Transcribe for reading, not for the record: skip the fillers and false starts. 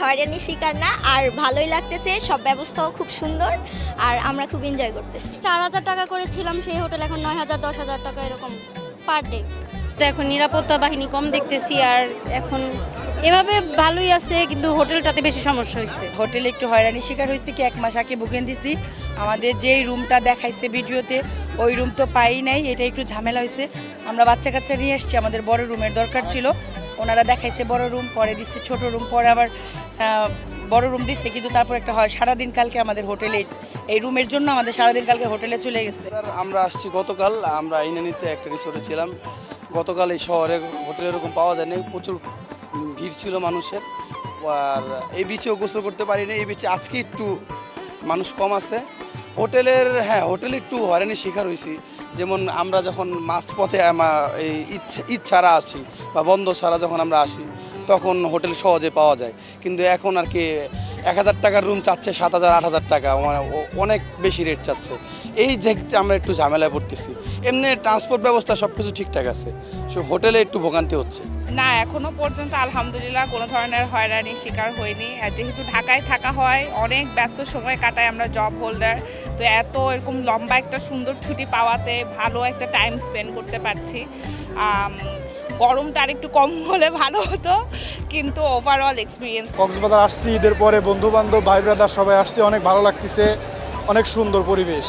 হয়রানির শিকার না, আর ভালোই লাগতেছে, সব ব্যবস্থাও খুব সুন্দর, আর আমরা খুব এনজয় করতেছি। 4000 টাকা করেছিলাম সেই হোটেল, এখন 9000 10,000 টাকা এরকম পার ডে। তো এখন নিরাপত্তা বাহিনী কম দেখতেছি, আর এখন এভাবে ভালোই আছে, কিন্তু হোটেলটাতে বেশি সমস্যা হয়েছে। হোটেলে একটু হয়রানির শিকার হয়েছে কি 1 মাস আগে বুকিং দিছি, আমাদের যেই রুমটা দেখাইছে ভিডিওতে ওই রুম তো পাই নাই, এটা একটু ঝামেলা হয়েছে। আমরা বাচ্চা কাচ্চা নিয়ে এসেছি, আমাদের বড় রুমের দরকার ছিল, ওনারা দেখাইছে বড় রুম, পরে দিচ্ছে ছোট রুম, পরে আবার বড় রুম দিচ্ছে, কিন্তু তারপর একটা হয় সারাদিন কালকে আমাদের হোটেলে এই রুমের জন্য আমাদের সারাদিন কালকে হোটেলে চলে গেছে। আমরা আসছি গতকাল, আমরা ইনানিতে একটা রিসোর্টে ছিলাম। গতকাল এই শহরে হোটেল এরকম পাওয়া যায়নি, প্রচুর ভিড় ছিল মানুষের। আর এই বিচেও গোসল করতে পারিনি, এই বিচে আজকে একটু মানুষ কম আছে। হোটেলে একটু হয়রানির শিকার হয়েছি। যেমন আমরা যখন মাঝপথে এই ঈদ ছাড়া আসি বা বন্ধ ছাড়া যখন আমরা আসি, তখন হোটেল সহজে পাওয়া যায়, কিন্তু এখন আর কি 1000 টাকার রুম চাচ্ছে 7000 8000 টাকা, মানে অনেক বেশি রেট চাচ্ছে। এই যে আমরা একটু ঝামেলায় পড়তেছি। এমনি ট্রান্সপোর্ট ব্যবস্থা সব কিছু ঠিকঠাক আছে, হোটেলে একটু ভোগান্তি হচ্ছে। না, এখনো পর্যন্ত আলহামদুলিল্লাহ কোনো ধরনের হয়রানির শিকার হইনি। আর যেহেতু ঢাকায় থাকা হয়, অনেক ব্যস্ত সময় কাটায় আমরা জব হোল্ডার, তো এত এরকম লম্বা একটা সুন্দর ছুটি পাওয়াতে ভালো একটা টাইম স্পেন্ড করতে পারছি। গরমটা আর একটু কম হলে ভালো হতো, কিন্তু ওভারঅল এক্সপিরিয়েন্স। কক্সবাজার আসছি ঈদের পরে, বন্ধু বান্ধব ভাই ব্রাদার সবাই আসছে, অনেক ভালো লাগতেছে, অনেক সুন্দর পরিবেশ।